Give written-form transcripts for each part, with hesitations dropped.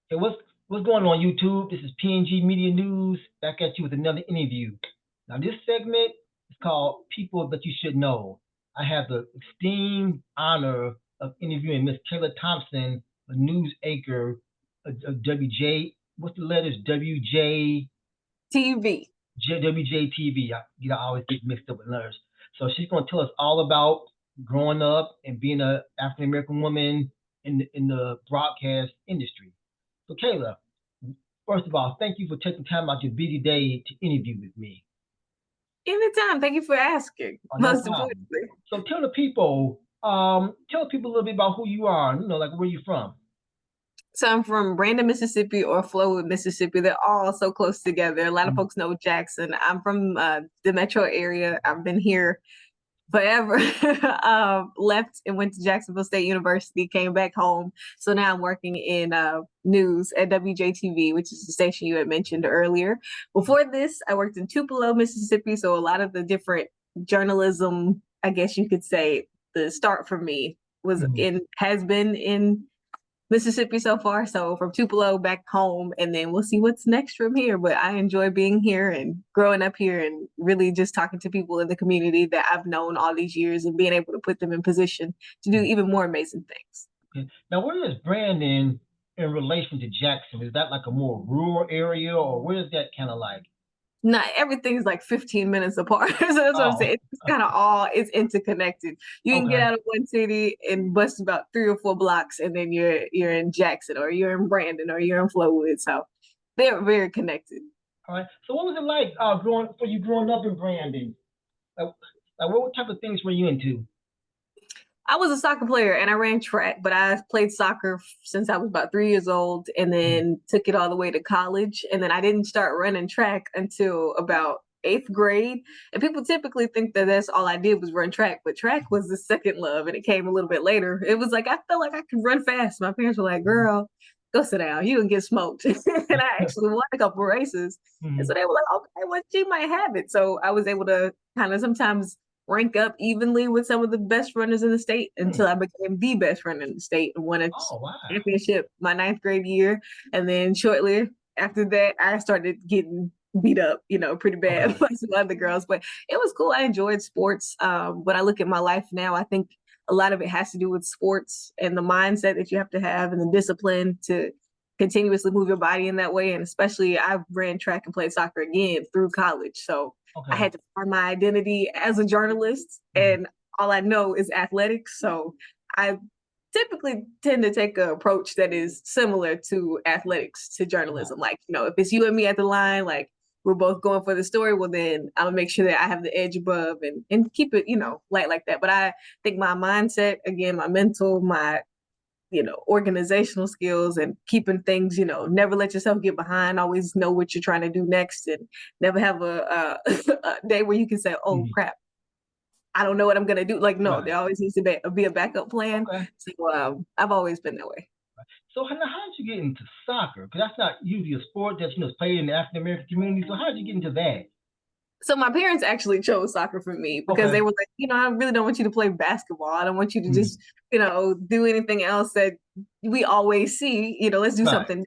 Hey, what's going on YouTube? This is PNG Media News back at you with another interview. Now this segment is called People That You Should Know. I have the esteemed honor of interviewing Miss Kayla Thompson, a news anchor of WJ. What's the letters? TV. WJTV. I always get mixed up with letters. So she's going to tell us all about growing up and being an African American woman in the broadcast industry. So Kayla, first of all, thank you for taking time out your busy day to interview with me. Anytime. Thank you for asking. Oh, no Most problem. importantly. So tell people a little bit about who you are. Like where you from. So I'm from Brandon, Mississippi, or Flowood, Mississippi. They're all so close together. A lot of folks know Jackson. I'm from the metro area. I've been here forever. Left and went to Jacksonville State University, came back home. So now I'm working in news at WJTV, which is the station you had mentioned earlier. Before this, I worked in Tupelo, Mississippi. So a lot of the different journalism, I guess you could say, the start for me has been in Mississippi so far. So from Tupelo back home, and then we'll see what's next from here. But I enjoy being here and growing up here and really just talking to people in the community that I've known all these years and being able to put them in position to do even more amazing things. Okay. Now, where is Brandon in relation to Jackson? Is that like a more rural area, or where is that kind of like? Not everything's like 15 minutes apart. So that's what I'm Oh, saying. It's kind of it's interconnected. You can get okay. out of one city and bust about 3 or 4 blocks, and then you're in Jackson, or you're in Brandon, or you're in Flowood. So they're very connected. All right. So what was it like growing up in Brandon? Like, what type of things were you into? I was a soccer player and I ran track, but I played soccer since I was about 3 years old and Mm. then took it all the way to college. And then I didn't start running track until about eighth grade. And people typically think that that's all I did was run track, but track was the second love and it came a little bit later. It was like I felt like I could run fast. My parents were like, girl, go sit down. You can get smoked. And I actually won a couple races. And so Mm. they were like, okay, well, she might have it. So I was able to kind of sometimes rank up evenly with some of the best runners in the state until I became the best runner in the state and won a Oh, wow. championship my ninth grade year. And then shortly after that, I started getting beat up, pretty bad Okay. by some other girls. But it was cool. I enjoyed sports. When I look at my life now, I think a lot of it has to do with sports and the mindset that you have to have and the discipline to continuously move your body in that way. And especially I ran track and played soccer again through college. So I Okay. had to find my identity as a journalist, Mm. and all I know is athletics. So I typically tend to take an approach that is similar to athletics to Right. journalism. Like, if it's you and me at the line, like we're both going for the story, well, then I'll make sure that I have the edge above and keep it, light like that. But I think my mindset, again, my mental, my organizational skills and keeping things, never let yourself get behind, always know what you're trying to do next and never have a day where you can say, oh Mhm. crap, I don't know what I'm going to do. Like, no, Right. there always needs to be a backup plan. Okay. So I've always been that way. So how did you get into soccer? Because that's not usually a sport that's played in the African American community. So how did you get into that? So my parents actually chose soccer for me because Okay. they were like, I really don't want you to play basketball. I don't want you to Mm. just, do anything else that we always see. Let's do Right. something.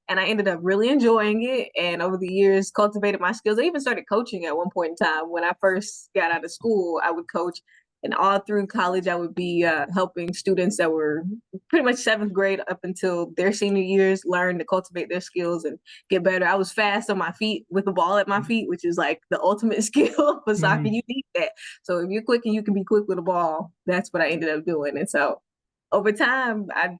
And I ended up really enjoying it. And over the years, cultivated my skills. I even started coaching at one point in time. When I first got out of school, I would coach. And all through college, I would be helping students that were pretty much seventh grade up until their senior years learn to cultivate their skills and get better. I was fast on my feet with the ball at my feet, which is like the ultimate skill for soccer. Mm-hmm. You need that. So if you're quick and you can be quick with a ball, that's what I ended up doing. And so over time, I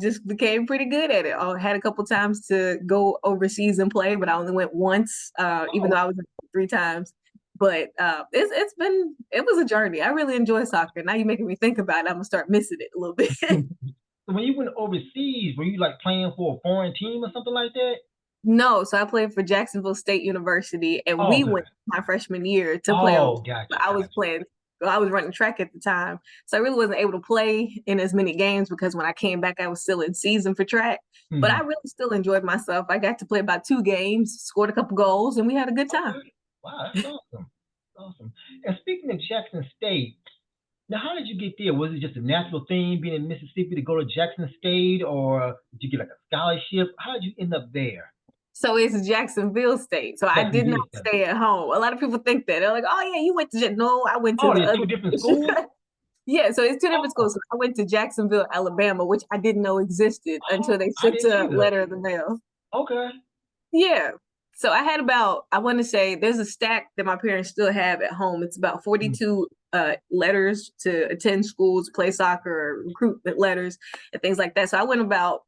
just became pretty good at it. I had a couple times to go overseas and play, but I only went once, even Oh, though I was 3 times. But it was a journey. I really enjoy soccer. Now you're making me think about it. I'm gonna start missing it a little bit. so when you went overseas, were you like playing for a foreign team or something like that? No, so I played for Jacksonville State University, and Oh, we okay. went my freshman year to play Oh, overseas. gotcha, But I was gotcha. playing, well, I was running track at the time, so I really wasn't able to play in as many games because when I came back, I was still in season for track. But I Hmm. really still enjoyed myself. I got to play about 2 games, scored a couple goals, and we had a good time. Okay. Wow, that's awesome. Awesome. And speaking of Jackson State, Now, how did you get there? Was it just a natural thing being in Mississippi to go to Jackson State, or did you get like a scholarship? How did you end up there? So it's Jacksonville State. So I did not Jacksonville State. stay at home. A lot of people think that. They're like, oh yeah, you went to no, I went to Oh, the there's other two different schools? Yeah, so it's two different Oh, schools. So I went to Jacksonville, Alabama, which I didn't know existed until oh, they I sent didn't a either. letter in the mail. Okay. Yeah. So I had about, I want to say there's a stack that my parents still have at home. It's about Mm, 42 letters to attend schools, play soccer, recruitment letters, and things like that. So I went about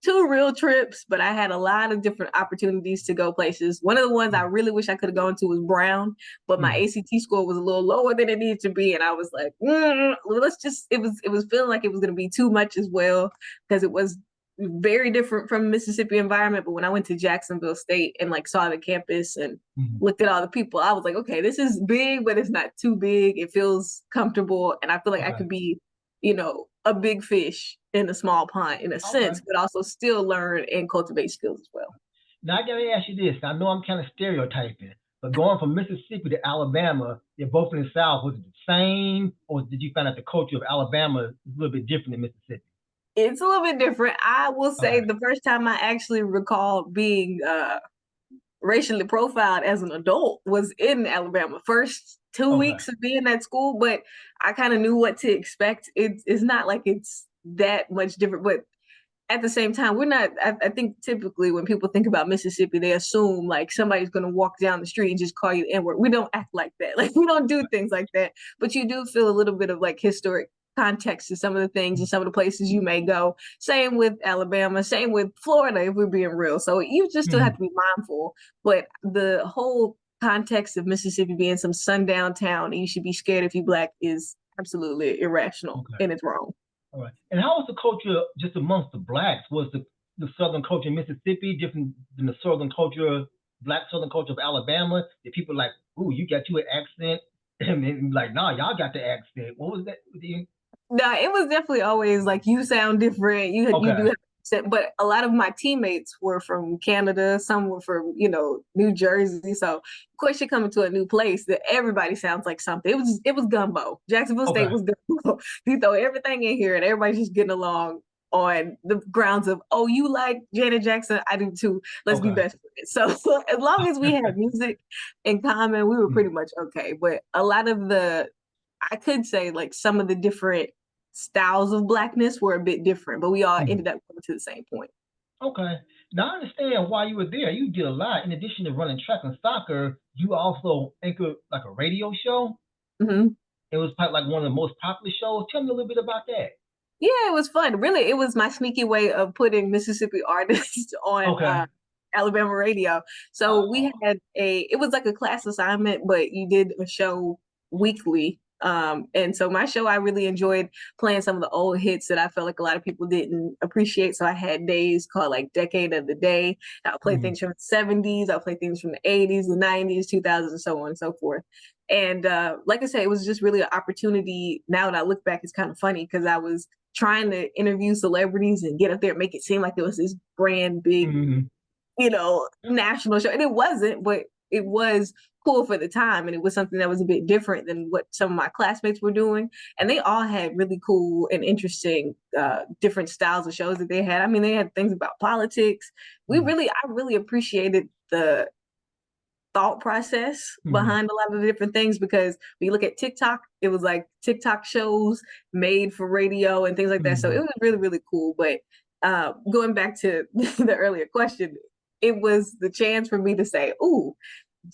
two real trips, but I had a lot of different opportunities to go places. One of the ones I mm, really wish I could have gone to was Brown, but my mm. ACT score was a little lower than it needed to be, and I was like, let's just. It was feeling like it was going to be too much as well because it was very different from Mississippi environment. But when I went to Jacksonville State and like saw the campus and Mm. looked at all the people, I was like, okay, this is big, but it's not too big. It feels comfortable, and I feel like I Okay. could be, a big fish in a small pond in a Okay. sense, but also still learn and cultivate skills as well. Now I gotta ask you this. I know I'm kind of stereotyping, but going from Mississippi to Alabama, they're both in the South. Was it the same, or did you find out the culture of Alabama is a little bit different than Mississippi? It's a little bit different. I will say Okay. the first time I actually recall being racially profiled as an adult was in Alabama. First two Okay. weeks of being at school, but I kind of knew what to expect. It's not like it's that much different, but at the same time, we're not. I think typically when people think about Mississippi, they assume like somebody's going to walk down the street and just call you the N-word. We don't act like that. Like we don't do things like that. But you do feel a little bit of like historic context to some of the things and some of the places you may go. Same with Alabama. Same with Florida, if we're being real. So you just still have Mhm. to be mindful. But the whole context of Mississippi being some sundown town and you should be scared if you black is absolutely irrational Okay. and it's wrong. All right. And how was the culture just amongst the blacks? Was the Southern culture in Mississippi different than the Southern culture, Black Southern culture of Alabama? Did people like, ooh, you got you an accent? And then like, nah, y'all got the accent. What was that? No, it was definitely always like you sound different. You do Okay. have accent, but a lot of my teammates were from Canada. Some were from New Jersey. So of course you're coming to a new place that everybody sounds like something. It was gumbo. Jacksonville State Okay. was gumbo. You throw everything in here and everybody's just getting along on the grounds of, oh, you like Janet Jackson, I do too. Let's be Okay. best friends. So as long as we had music in common, we were Mm, pretty much okay. But a lot of the I could say like some of the different styles of blackness were a bit different, but we all mm. ended up coming to the same point. Okay. Now I understand why you were there. You did a lot. In addition to running track and soccer, you also anchored like a radio show. Hmm. It was probably like one of the most popular shows. Tell me a little bit about that. Yeah, it was fun. Really, it was my sneaky way of putting Mississippi artists on Okay. Alabama radio. So we Oh. had it was like a class assignment, but you did a show weekly. And so my show, I really enjoyed playing some of the old hits that I felt like a lot of people didn't appreciate. So I had days called like Decade of the Day. I'll play Mhm. things from the 70s, I'll play things from the 80s, the 90s, 2000s, and so on and so forth. And like I said, it was just really an opportunity. Now that I look back, it's kind of funny because I was trying to interview celebrities and get up there and make it seem like it was this grand, big, Mhm. national show. And it wasn't, but it was cool for the time. And it was something that was a bit different than what some of my classmates were doing. And they all had really cool and interesting different styles of shows that they had. I mean, they had things about politics. Mhm. I really appreciated the thought process Mhm. behind a lot of the different things because when you look at TikTok, it was like TikTok shows made for radio and things like that. So it Mhm. was really, really cool. But going back to the earlier question, it was the chance for me to say, ooh,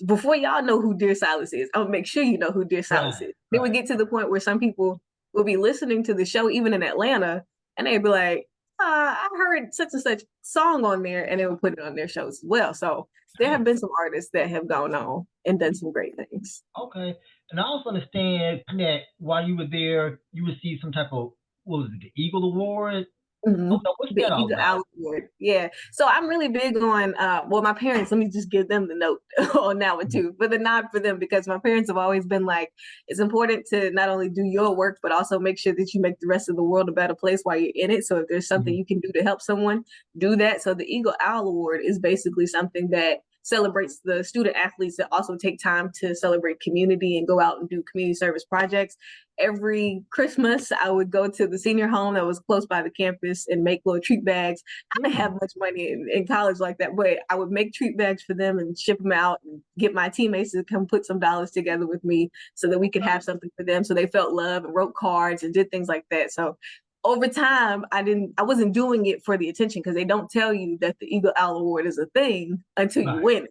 before y'all know who Dear Silas is, I'll make sure you know who Dear Silas Right. is. Then we Right. get to the point where some people will be listening to the show, even in Atlanta, and they'd be like, I heard such and such song on there, and they would put it on their shows as well. So there have Nice. been some artists that have gone on and done some great things. Okay. And I also understand that while you were there, you received some type of, what was it, the Eagle Award? Oh Mhm. no, what's The that all Eagle about? Owl Award. Yeah. So I'm really big on well, my parents, let me just give them the note on that one Mhm. too. For the nod for them because my parents have always been like, it's important to not only do your work, but also make sure that you make the rest of the world a better place while you're in it. So if there's something Mhm. you can do to help someone, do that. So the Eagle Owl Award is basically something that celebrates the student athletes that also take time to celebrate community and go out and do community service projects. Every Christmas, I would go to the senior home that was close by the campus and make little treat bags. I didn't have much money in college like that, but I would make treat bags for them and ship them out and get my teammates to come put some dollars together with me so that we could have something for them. So they felt love and wrote cards and did things like that. So over time, I wasn't doing it for the attention, because they don't tell you that the Eagle Owl Award is a thing until you win it.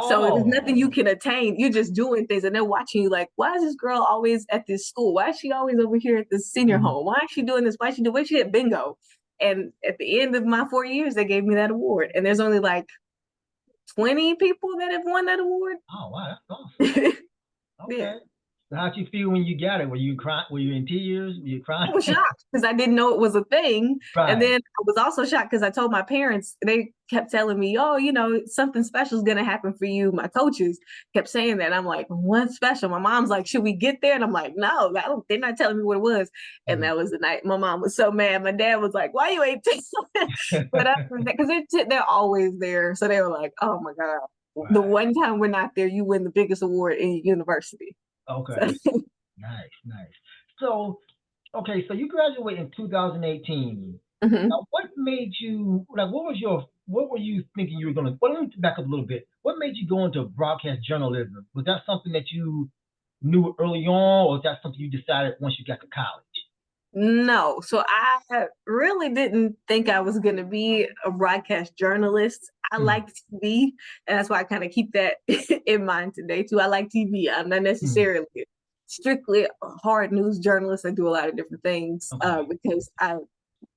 So there's nothing you can attain. You're just doing things, and they're watching you like, why is this girl always at this school? Why is she always over here at the senior home? Why is she doing this? Why is she at bingo? And at the end of my 4 years, they gave me that award. And there's only like 20 people that have won that award. Oh, wow, that's awesome. Okay. Yeah. So how'd you feel when you got it? Were you crying? Were you in tears? Were you crying? I was shocked because I didn't know it was a thing. Right. And then I was also shocked because I told my parents, they kept telling me, oh, something special is going to happen for you. My coaches kept saying that. I'm like, what's special? My mom's like, should we get there? And I'm like, no, they're not telling me what it was. And that was the night my mom was so mad. My dad was like, why you ain't but because they're always there. So they were like, oh my God, right. The one time we're not there, you win the biggest award in university. Okay. Nice. So, okay, so you graduated in 2018. Now, what made you, like, what were you thinking you were going to, well, let me back up a little bit. What made you go into broadcast journalism? Was that something that you knew early on, or was that something you decided once you got to college? No. So I really didn't think I was going to be a broadcast journalist. I like TV, and that's why I kind of keep that in mind today too. I like TV. I'm not necessarily strictly a hard news journalist. I do a lot of different things because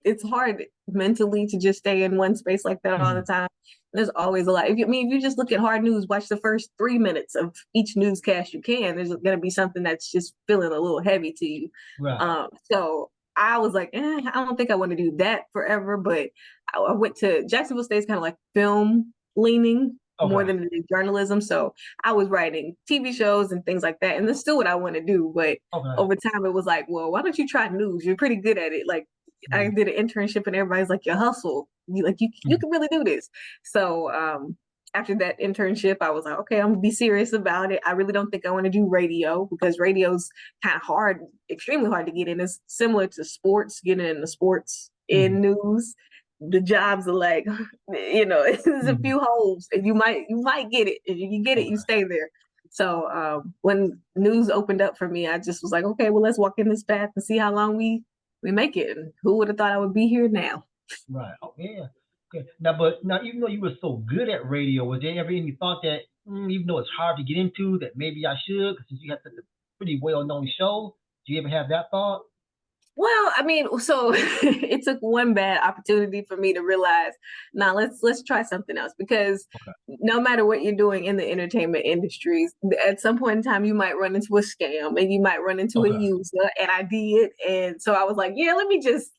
it's hard mentally to just stay in one space like that all the time. There's always a lot. If you just look at hard news, watch the first 3 minutes of each newscast you can, there's going to be something that's just feeling a little heavy to you. Right. So I was like, I don't think I want to do that forever. But I went to Jacksonville State's kind of like film leaning more than it is journalism. So I was writing TV shows and things like that. And that's still what I want to do. But over time, it was like, well, why don't you try news? You're pretty good at it. Like, I did an internship and everybody's like, you hustle. You can really do this. So after that internship, I was like, okay, I'm gonna be serious about it. I really don't think I want to do radio, because radio's kind of hard, extremely hard to get in. It's similar to sports, getting into sports in news. The jobs are like, there's a few holes, and you might get it. If you get it, you stay there. So when news opened up for me, I just was like, okay, well, let's walk in this path and see how long we make it. And who would have thought I would be here now? Right. Oh, yeah. Okay. Now, even though you were so good at radio, was there ever any thought that, even though it's hard to get into, that maybe I should, because you have such a pretty well-known show? Do you ever have that thought? Well, I mean, so it took one bad opportunity for me to realize, now let's try something else, because no matter what you're doing in the entertainment industries, at some point in time, you might run into a scam and you might run into a user, and I did. And so I was like, yeah, let me just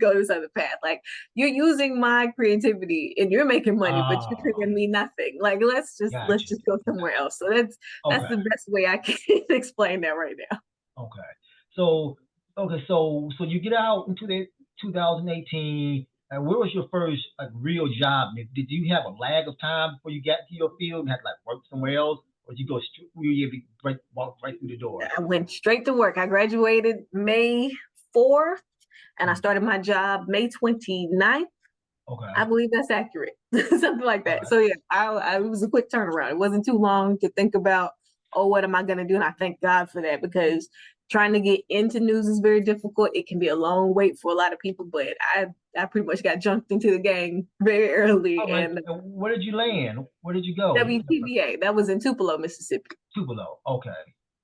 go this other path. Like, you're using my creativity and you're making money, but you're giving me nothing. Like, let's just go somewhere else. So that's the best way I can explain that right now. So you get out into 2018, and where was your first real job? Did you have a lag of time before you got to your field and had to work somewhere else, or did you go straight? Were you able to walk right through the door? I went straight to work. I graduated May 4th, and I started my job May 29th. Okay, I believe that's accurate, something like that. So yeah, it was a quick turnaround. It wasn't too long to think about, oh, what am I going to do? And I thank God for that, because trying to get into news is very difficult. It can be a long wait for a lot of people, but I pretty much got jumped into the game very early. And where did you land? Where did you go? WTVA. That was in Tupelo, Mississippi. Tupelo. Okay.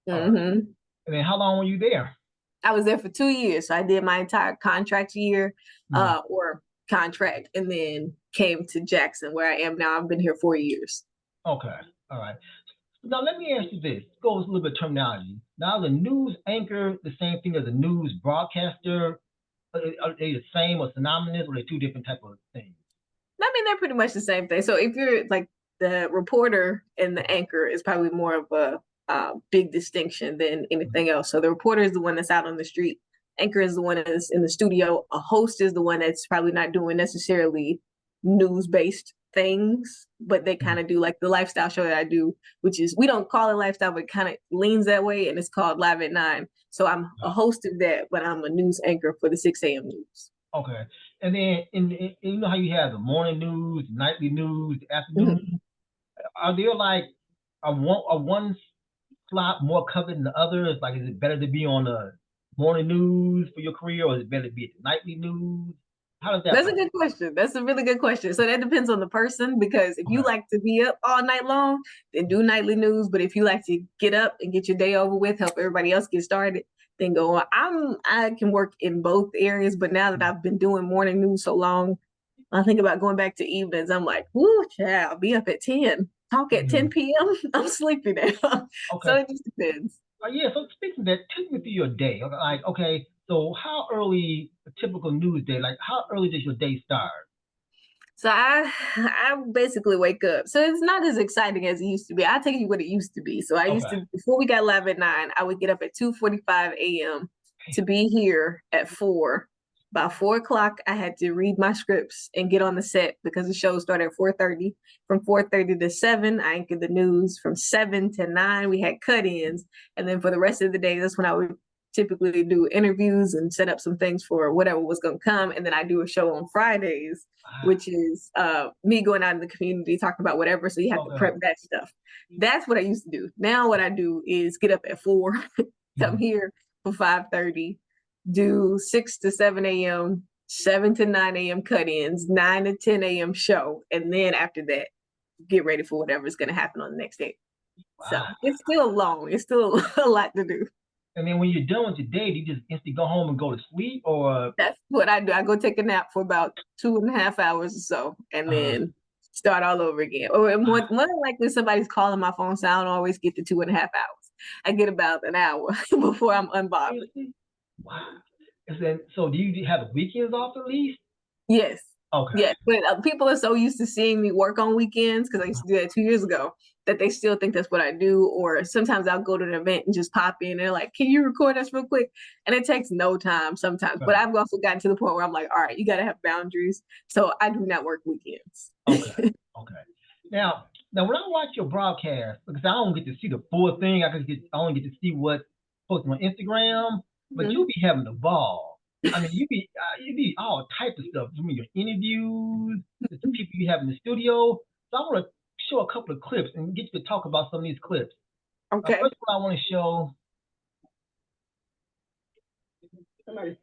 And then how long were you there? I was there for 2 years. So I did my entire contract year or contract, and then came to Jackson, where I am now. I've been here 4 years. Okay. All right. Now, let me ask you this. It goes a little bit of terminology. Now, the news anchor, the same thing as a news broadcaster? Are they the same or synonymous, or are they two different type of things? I mean, they're pretty much the same thing. So if you're like the reporter and the anchor is probably more of a big distinction than anything else. So the reporter is the one that's out on the street. Anchor is the one that's in the studio. A host is the one that's probably not doing necessarily news-based things, but they kind of do like the lifestyle show that I do, which is, we don't call it lifestyle, but kind of leans that way, and it's called Live at 9. So I'm a host of that, but I'm a news anchor for the 6 a.m. news. Okay. And then you know how you have the morning news, nightly news, afternoon. Are there like a one slot more covered than the others? Like, is it better to be on the morning news for your career, or is it better to be at the nightly news? How does that That's work? a good question. That's a really good question. So that depends on the person, because if you like to be up all night long, then do nightly news. But if you like to get up and get your day over with, help everybody else get started, then go on. I can work in both areas, but now that I've been doing morning news so long, I think about going back to evenings. I'm like, whoo, child, be up at 10, talk at 10 p.m. I'm sleepy now. So it just depends. Yeah, so speaking of that, take me through your day. Like, okay, so how early, a typical news day, like how early does your day start? So I basically wake up. So it's not as exciting as it used to be. I'll tell you what it used to be. So I used to, before we got live at 9, I would get up at 2:45 a.m. to be here at 4. By 4 o'clock, I had to read my scripts and get on the set, because the show started at 4:30. From 4:30 to 7, I anchored the news. From 7 to 9, we had cut-ins. And then for the rest of the day, that's when I would typically do interviews and set up some things for whatever was going to come. And then I do a show on Fridays, which is me going out in the community talking about whatever. So you have to prep that stuff. That's what I used to do. Now what I do is get up at 4, come here for 5:30, do 6 to 7 a.m., 7 to 9 a.m. cut-ins, 9 to 10 a.m. show. And then after that, get ready for whatever's going to happen on the next day. So it's still long. It's still a lot to do. And then when you're done with your day, do you just instantly go home and go to sleep, or? That's what I do. I go take a nap for about 2.5 hours or so, and then start all over again. Or more than likely, somebody's calling my phone, so I don't always get the 2.5 hours. I get about an hour before I'm unbothered. Wow. And then, so do you have the weekends off at least? Yes. Okay. Yeah, but people are so used to seeing me work on weekends, because I used to do that 2 years ago, that they still think that's what I do. Or sometimes I'll go to an event and just pop in. And they're like, can you record us real quick? And it takes no time sometimes. But I've also gotten to the point where I'm like, all right, you got to have boundaries. So I do not work weekends. Okay. Now when I watch your broadcast, because I don't get to see the full thing, I only get to see what's posted on Instagram, but you be having the ball. I mean, you be all type of stuff. I mean, your interviews, the people you have in the studio. So I want to show a couple of clips and get you to talk about some of these clips. Okay. First one I want to show. Somebody's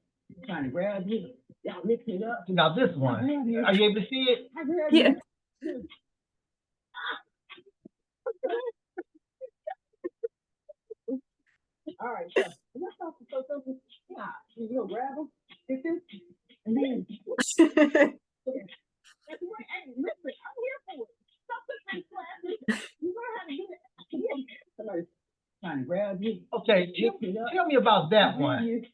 trying to grab you. Y'all mixing it up. Now this one, are you able to see it? Yeah. All right, so let's talk about something. Yeah, you gonna grab them, fix them, and then. That's right. Hey, listen, I'm here for it. Stop this class. You learn how to do it. Somebody's trying to grab you. Okay, tell me about that one.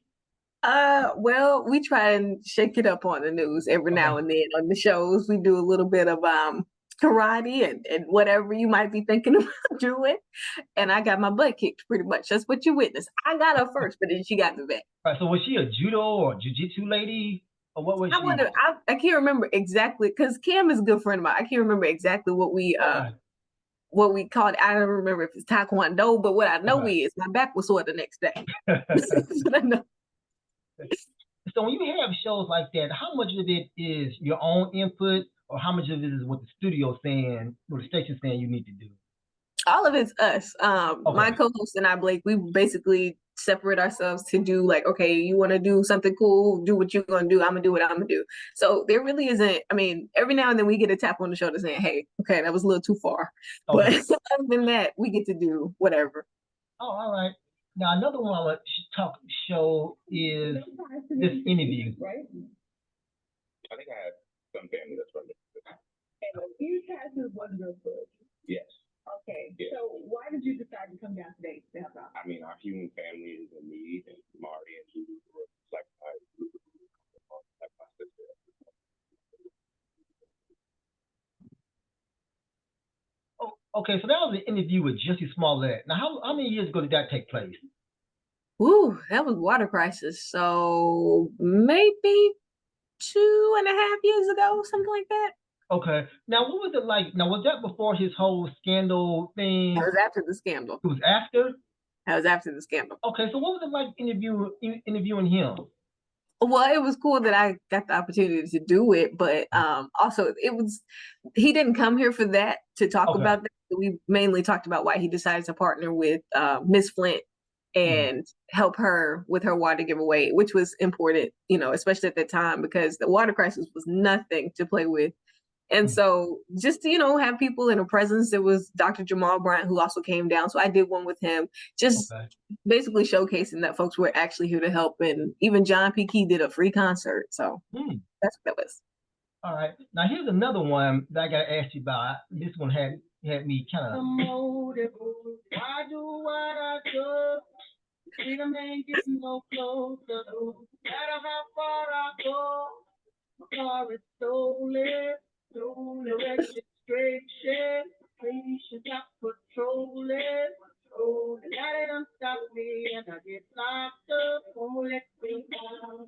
Well, we try and shake it up on the news every now and then. On the shows, we do a little bit of karate and whatever you might be thinking about doing. And I got my butt kicked pretty much. That's what you witnessed. I got her first, but then she got me back. Right, so was she a judo or jiu-jitsu lady? Or what was she? I can't remember exactly, because Cam is a good friend of mine. I can't remember exactly what we called it. I don't remember if it's Taekwondo, but what I know is my back was sore the next day. That's what I know. So when you have shows like that, how much of it is your own input, or how much of it is what the studio's saying, or the station's saying you need to do? All of it's us. My co-host and I, Blake, we basically separate ourselves to do like, okay, you want to do something cool, do what you're going to do. I'm going to do what I'm going to do. So there really isn't, I mean, every now and then we get a tap on the shoulder saying, hey, okay, that was a little too far. But other than that, we get to do whatever. Oh, all right. Now, another one I want to show is this interview. Right? I think I have some family that's from it. And you guys was your foot. Yes. Okay. Yeah. So why did you decide to come down today to help out? I mean, our human family is in need, and Mari and Judy were like my sister. Okay, so that was an interview with Jesse Smallet. Now, how many years ago did that take place? Ooh, that was water crisis. So maybe 2.5 years ago, something like that. Okay. Now, what was it like? Now, was that before his whole scandal thing? That was after the scandal. It was after? That was after the scandal. Okay, so what was it like interviewing him? Well, it was cool that I got the opportunity to do it, but also he didn't come here for that to talk Okay. about that. We mainly talked about why he decided to partner with Miss Flint and help her with her water giveaway, which was important, especially at that time because the water crisis was nothing to play with. And so just to, have people in a presence, there was Dr. Jamal Bryant, who also came down. So I did one with him, just basically showcasing that folks were actually here to help. And even John P. Key did a free concert. So that's what that was. All right. Now here's another one that I got to ask you about. This one had me kind of. Why do what I do? Freedom ain't getting no closer. No matter how far I go, my car is stolen. No registration, please should not patrol it. Oh, the light don't stop me and I get locked up. Oh, let me down.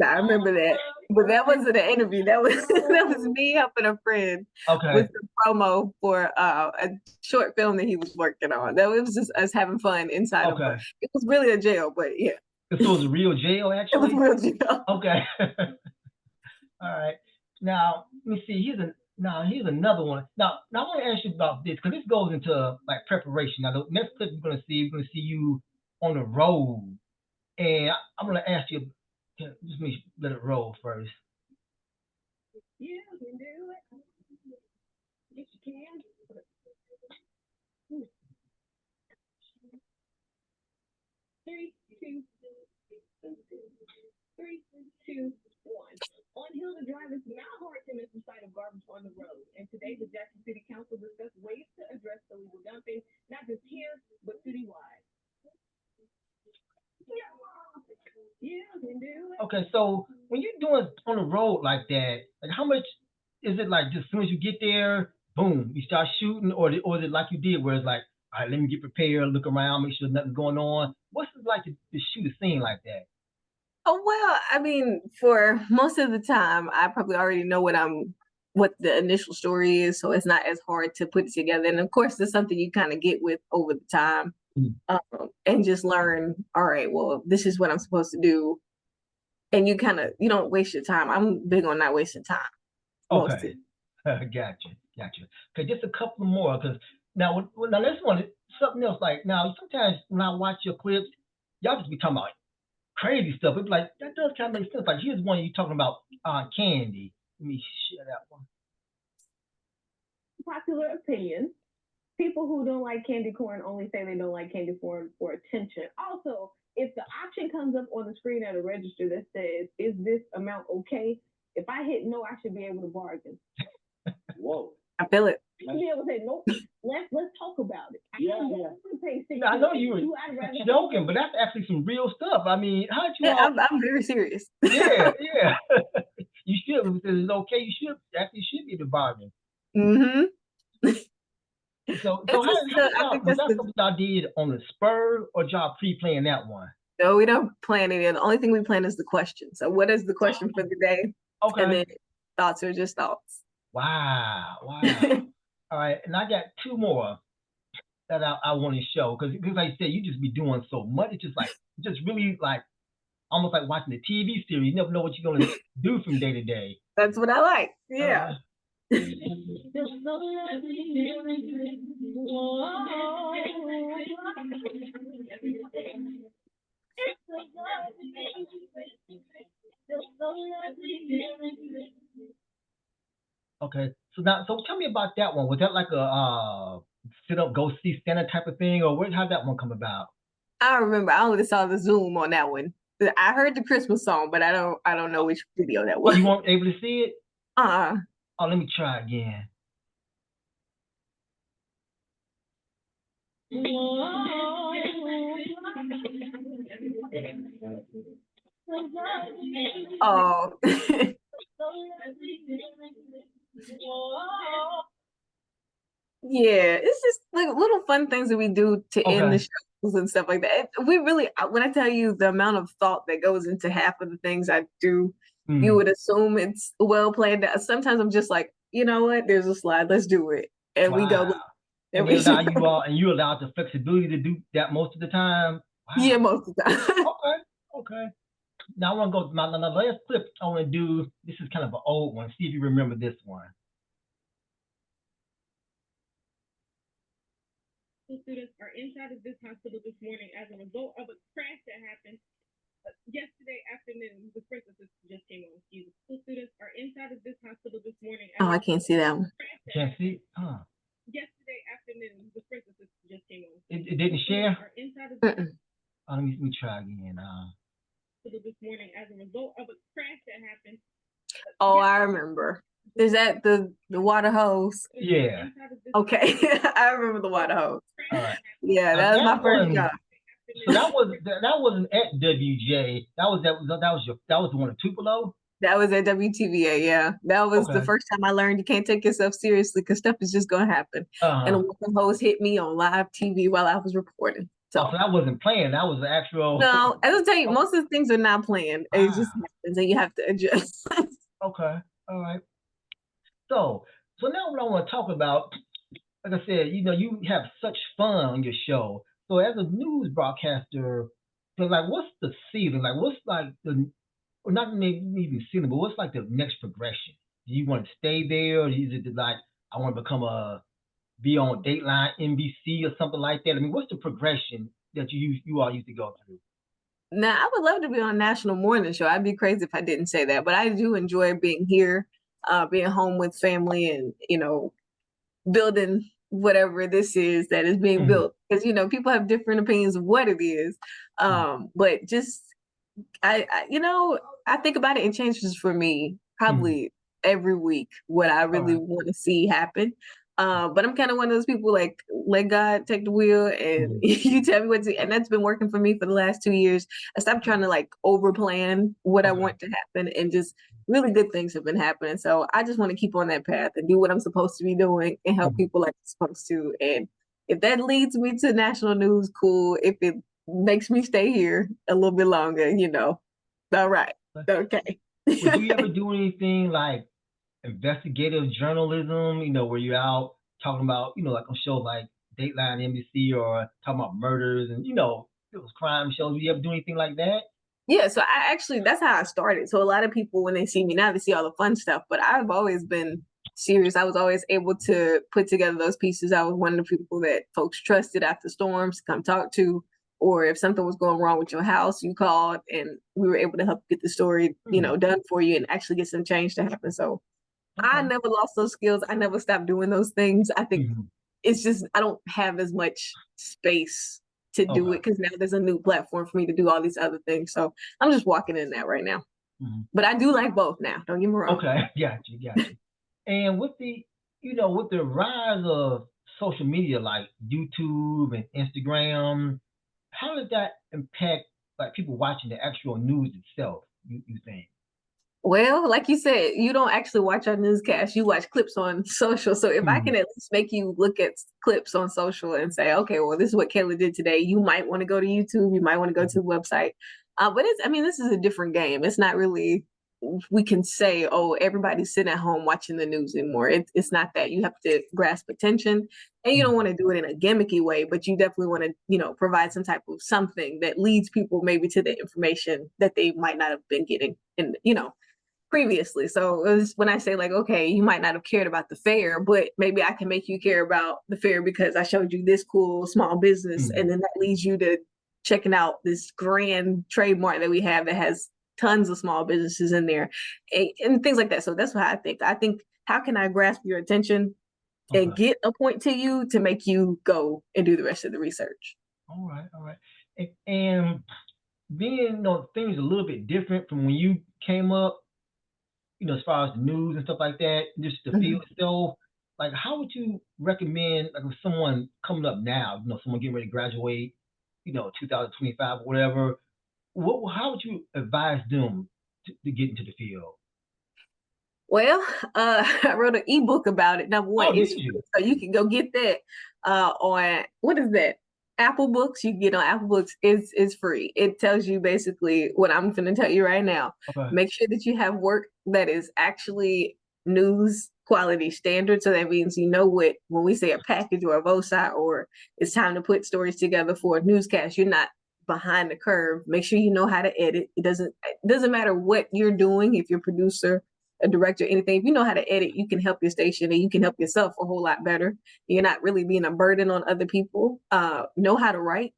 I remember that, but that wasn't an interview. That was me helping a friend with the promo for a short film that he was working on. It was just us having fun inside of it. It was really a jail, but yeah. So it was a real jail, actually? It was real jail. Okay. All right. Now, let me see. Here's another one. Now I want to ask you about this because this goes into like preparation. Now, the next clip we're gonna see you on the road, and I'm gonna ask you. Just let me let it roll first. You can do it. Yes, you can. 3, 2, 3, 2, 1. On Hilda Drive, it's not hard to miss the sight of garbage on the road. And today, the Jackson City Council discussed ways to address illegal dumping, not just here, but citywide. You can do it. Okay, so when you're doing on the road like that, like how much is it like just as soon as you get there, boom, you start shooting, or is it like you did where it's like, all right, let me get prepared, look around, make sure nothing's going on. What's it like to shoot a scene like that? Oh, well, I mean, for most of the time, I probably already know what the initial story is, so it's not as hard to put it together. And of course, it's something you kind of get with over the time and just learn, all right, well, this is what I'm supposed to do. And you don't waste your time. I'm big on not wasting time. Okay. Gotcha. Okay, just a couple more, because now this one is something else. Like now, sometimes when I watch your clips, y'all just be talking about crazy stuff. It's like that does kind of make sense. Like here's one you talking about candy. Let me share that one. Popular opinion. People who don't like candy corn only say they don't like candy corn for attention. Also, if the option comes up on the screen at a register that says, "Is this amount okay?" If I hit no, I should be able to bargain. Whoa. I feel it. I should be able to say, "Nope, let's talk about it." I know you were joking, but that's actually some real stuff. I mean, how'd you? Yeah, I'm very serious. Yeah. You should. If it's okay, you should be the bargain. Mm-hmm. So was that something y'all did on the spur, or y'all pre-planned that one? No, we don't plan it. The only thing we plan is the question. So what is the question for the day? Okay. And then thoughts are just thoughts. Wow. All right, and I got two more that I want to show because like you said, you just be doing so much. It's just really like almost like watching a TV series. You never know what you're gonna do from day to day. That's what I like. Yeah. Okay, so tell me about that one. Was that like a sit up, go see Santa type of thing, or how'd that one come about? I remember. I only saw the Zoom on that one. I heard the Christmas song, but I don't know which video that was. You weren't able to see it? Oh, let me try again. Oh. Yeah, it's just like little fun things that we do to end the shows and stuff like that. We really, when I tell you the amount of thought that goes into half of the things I do, You would assume it's well planned out. Sometimes I'm just like, you know what? There's a slide. Let's do it, and we go. And they allow you all, and you allow the flexibility to do that most of the time. Wow. Yeah, most of the time. Okay. Now I want to go. Now the last clip I want to do. This is kind of an old one. See if you remember this one. Students are inside of this hospital this morning as a result of a crash that happened yesterday afternoon. The sprinkler just came on. Excuse me. School students are inside of this hospital this morning. I can't see that one. Can't see? Yesterday afternoon, the sprinkler system just came on. It didn't share? Let me try again. This morning as a result of a crash that happened. Oh, I remember. Is that the water hose? Yeah. Okay. I remember the water hose. All right. Yeah, that was my first job. So that wasn't at WJ. That was the one at Tupelo? That was at WTVA, yeah. That was the first time I learned you can't take yourself seriously because stuff is just gonna happen. And a water hose hit me on live TV while I was reporting. So that wasn't planned. That was the actual. No, I will tell you, most of the things are not planned. It just happens, and you have to adjust. Okay, all right. So now what I want to talk about, like I said, you have such fun on your show. So as a news broadcaster, so like, what's the ceiling? Like, what's like or not maybe even ceiling, but what's like the next progression? Do you want to stay there, or is it like I want to be on Dateline NBC or something like that? I mean, what's the progression that you all used to go through? Now, I would love to be on a national morning show. I'd be crazy if I didn't say that, but I do enjoy being here, being home with family, and building whatever this is that is being built. Because people have different opinions of what it is, but just I think about it, and changes for me probably every week what I really want to see happen. But I'm kind of one of those people like, let God take the wheel and you tell me what to, and that's been working for me for the last 2 years. I stopped trying to like over plan what I want to happen, and just really good things have been happening. So I just want to keep on that path and do what I'm supposed to be doing and help people like I'm supposed to. And if that leads me to national news, cool. If it makes me stay here a little bit longer, all right. Okay. Would you ever do anything like investigative journalism, where you're out talking about, like on shows like Dateline NBC, or talking about murders and, those crime shows? Would you ever do anything like that? Yeah, so that's how I started. So a lot of people, when they see me now, they see all the fun stuff, but I've always been serious. I was always able to put together those pieces. I was one of the people that folks trusted after storms to come talk to, or if something was going wrong with your house, you called and we were able to help get the story, done for you and actually get some change to happen. So I never lost those skills. I never stopped doing those things. I think it's just, I don't have as much space to do it because now there's a new platform for me to do all these other things. So I'm just walking in that right now. But I do like both now. Don't get me wrong. Okay, got you. And with the, with the rise of social media like YouTube and Instagram, how does that impact like people watching the actual news itself, you think? Well, like you said, you don't actually watch our newscast. You watch clips on social. So if I can at least make you look at clips on social and say, okay, well, this is what Kayla did today. You might want to go to YouTube. You might want to go to the website. But this is a different game. It's not really, we can say, oh, everybody's sitting at home watching the news anymore. It's not that. You have to grasp attention, and you don't want to do it in a gimmicky way, but you definitely want to, provide some type of something that leads people maybe to the information that they might not have been getting in, previously. So it was when I say like, okay, you might not have cared about the fair, but maybe I can make you care about the fair because I showed you this cool small business. And then that leads you to checking out this grand trademark that we have that has tons of small businesses in there and things like that. So that's what I think. I think, how can I grasp your attention and get a point to you to make you go and do the rest of the research? All right. And being, things a little bit different from when you came up, as far as the news and stuff like that, just the field itself, like how would you recommend, like if someone coming up now, someone getting ready to graduate, 2025 or whatever, how would you advise them to get into the field? Well, I wrote an ebook about it. Number one, so you can go get that on, what is that? Apple Books, you get on Apple Books, is free. It tells you basically what I'm going to tell you right now. Okay. Make sure that you have work that is actually news quality standard. So that means you know what, when we say a package or a VOSI or it's time to put stories together for a newscast, you're not behind the curve. Make sure you know how to edit. It doesn't matter what you're doing. If you're a producer, a director, anything, if you know how to edit, you can help your station and you can help yourself a whole lot better. You're not really being a burden on other people. Know how to write.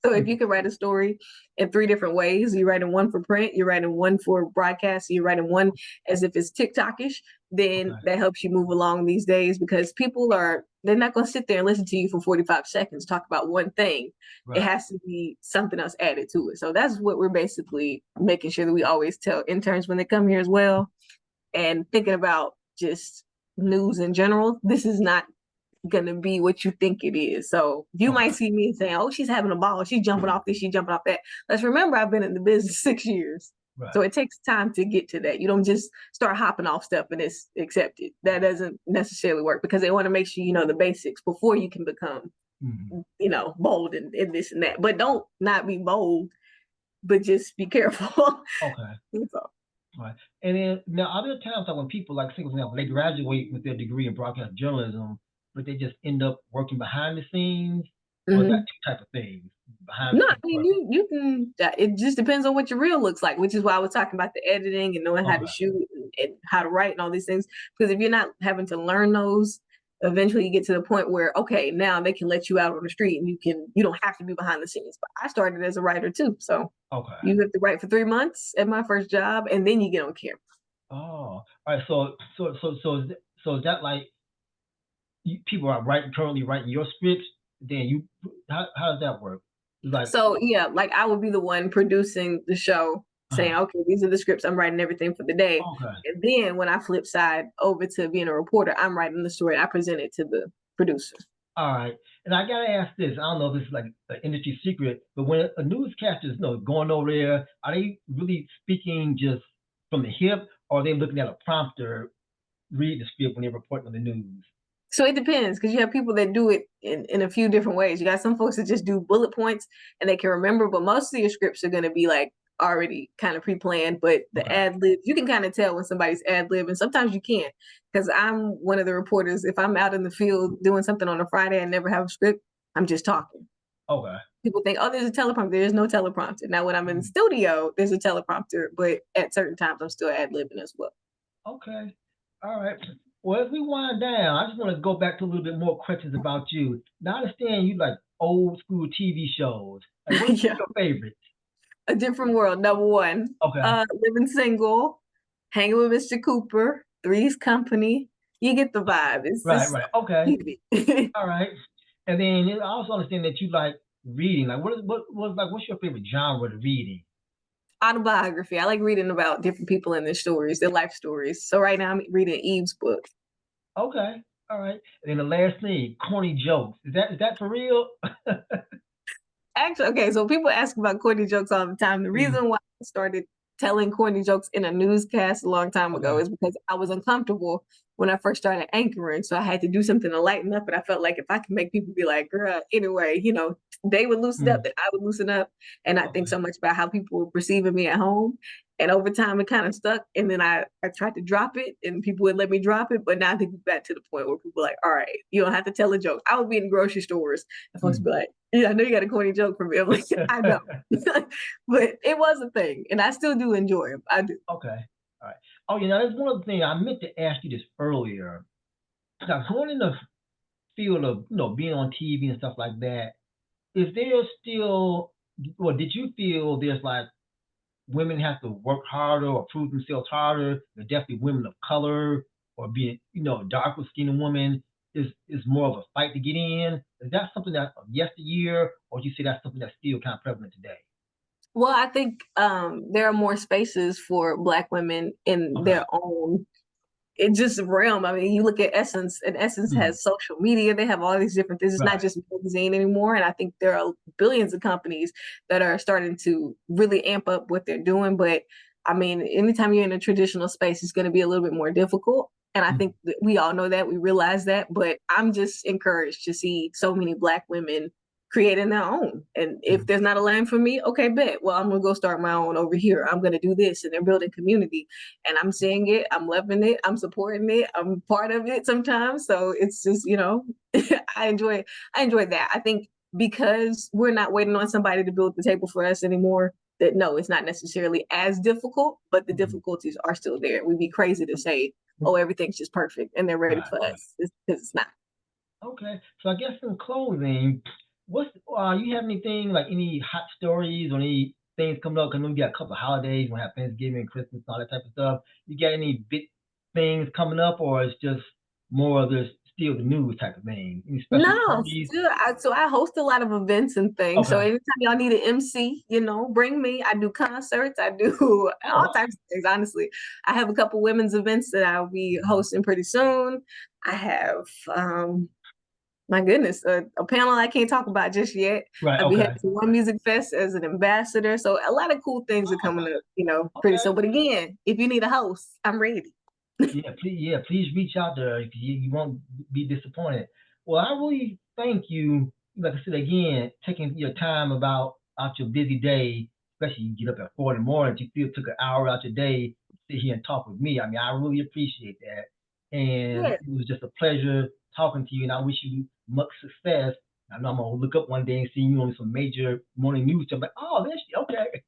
So if you can write a story in 3 different ways, you're writing one for print, you're writing one for broadcast, you're writing one as if it's TikTokish, then that helps you move along these days, because they're not going to sit there and listen to you for 45 seconds, talk about one thing. Right. It has to be something else added to it. So that's what we're basically making sure that we always tell interns when they come here as well. And thinking about just news in general, this is not gonna be what you think it is. So you might see me saying, oh, she's having a ball, she's jumping off this, she's jumping off that. Let's remember, I've been in the business 6 years. Right. So it takes time to get to that. You don't just start hopping off stuff and it's accepted. That doesn't necessarily work, because they want to make sure you know the basics before you can become bold and this and that. But don't not be bold, but just be careful. Okay. So. Right. And then now other times when people, like, for example, they graduate with their degree in broadcast journalism, but they just end up working behind the scenes, or that 2 type of things. No, I mean, you can, it just depends on what your reel looks like, which is why I was talking about the editing and knowing how to shoot and how to write and all these things. Because if you're not having to learn those, eventually you get to the point where, okay, now they can let you out on the street and you don't have to be behind the scenes. But I started as a writer too. So you have to write for 3 months at my first job and then you get on camera. Oh, all right. So is that like, people are currently writing your scripts, then how does that work? Like, so yeah, like I would be the one producing the show, saying, okay, these are the scripts, I'm writing everything for the day. And then when I flip side over to being a reporter, I'm writing the story, I present it to the producer. All right. And I gotta ask this, I don't know if this is like an industry secret, but when a newscaster is going over there, are they really speaking just from the hip, or are they looking at a prompter, read the script when they're reporting on the news? So it depends, because you have people that do it in a few different ways. You got some folks that just do bullet points and they can remember, but most of your scripts are going to be like already kind of pre-planned. But the ad lib, you can kind of tell when somebody's ad lib, and sometimes you can't, because I'm one of the reporters. If I'm out in the field doing something on a Friday and never have a script, I'm just talking. Okay. People think, oh, there's a teleprompter. There's no teleprompter. Now, when I'm in the studio, there's a teleprompter, but at certain times I'm still ad libbing as well. Okay. All right. Well, as we wind down, I just want to go back to a little bit more questions about you. Now, I understand you like old school TV shows. Like, what's your favorite? A Different World, #1. Okay. Living Single, Hanging with Mr. Cooper, Three's Company. You get the vibe. It's right. Okay. All right. And then I also understand that you like reading. Like, what's your favorite genre to reading? Autobiography. I like reading about different people and their stories, their life stories. So right now I'm reading Eve's book. Okay. All right. And then the last thing, corny jokes. Is that for real? Actually, okay, so people ask about corny jokes all the time. The reason why I started telling corny jokes in a newscast a long time ago is because I was uncomfortable when I first started anchoring. So I had to do something to lighten up. And I felt like if I can make people be like, girl, anyway, they would loosen up, then I would loosen up. And I think so much about how people were perceiving me at home. And over time, it kind of stuck. And then I tried to drop it and people would let me drop it. But now I think we're back to the point where people are like, all right, you don't have to tell a joke. I would be in grocery stores and folks would be like, yeah, I know you got a corny joke for me. I'm like, I know. But it was a thing. And I still do enjoy them. I do. Okay. All right. Oh, that's one of the things I meant to ask you this earlier. Because going in the field of, being on TV and stuff like that, is there still, or did you feel there's like, women have to work harder or prove themselves harder? There's definitely women of color or being, darker skinned woman is more of a fight to get in. Is that something that of yesteryear, or do you say that's something that's still kind of prevalent today? Well, I think there are more spaces for Black women in their own, it's just a realm. I mean, you look at Essence, and Essence has social media. They have all these different things. It's not just a magazine anymore. And I think there are billions of companies that are starting to really amp up what they're doing. But I mean, anytime you're in a traditional space, it's going to be a little bit more difficult. And I think that we all know that, we realize that, but I'm just encouraged to see so many Black women creating their own. And if there's not a lane for me, okay, bet. Well, I'm gonna go start my own over here. I'm gonna do this, and they're building community. And I'm seeing it, I'm loving it, I'm supporting it, I'm part of it sometimes. So it's just, I enjoy that. I think because we're not waiting on somebody to build the table for us anymore, that no, it's not necessarily as difficult, but the difficulties are still there. We'd be crazy to say, oh, everything's just perfect and they're ready for us, because it's not. Okay, so I guess in closing, what's you have anything like any hot stories or any things coming up? Cause I know you got a couple of holidays, we have Thanksgiving, Christmas, all that type of stuff. You got any big things coming up, or it's just more of this still the news type of thing? Any special No, parties? so I host a lot of events and things. So Okay. anytime y'all need an MC, bring me. I do concerts. I do all types of things. Honestly, I have a couple women's events that I'll be hosting pretty soon. I have, my goodness, a panel I can't talk about just yet. Right. I'll be Okay. heading to One Music Fest as an ambassador. So a lot of cool things are coming up, pretty soon. But again, if you need a host, I'm ready. Please reach out there if you won't be disappointed. Well, I really thank you, like I said again, taking your time out your busy day, especially you get up at 4 in the morning, you still took an hour out your day to sit here and talk with me. I mean, I really appreciate that. And Yeah. it was just a pleasure talking to you, and I wish you much success. I know I'm gonna look up one day and see you on some major morning news. I'm like, oh, there she, okay.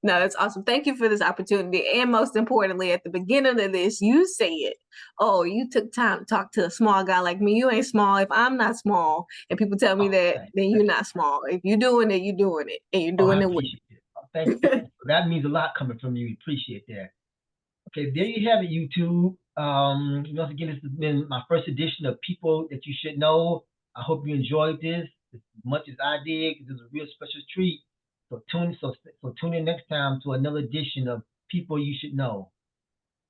No, that's awesome. Thank you for this opportunity. And most importantly, at the beginning of this, you said, oh, you took time to talk to a small guy like me. You ain't small. If I'm not small and people tell me that, then you're not small. If you're doing it, you're doing it. And you're doing I it well. appreciate it. Thank you. That means a lot coming from you. Appreciate that. Okay, there you have it, YouTube. Once again, this has been my first edition of People That You Should Know. I hope you enjoyed this as much as I did, because it was a real special treat. So tune in next time to another edition of People You Should Know.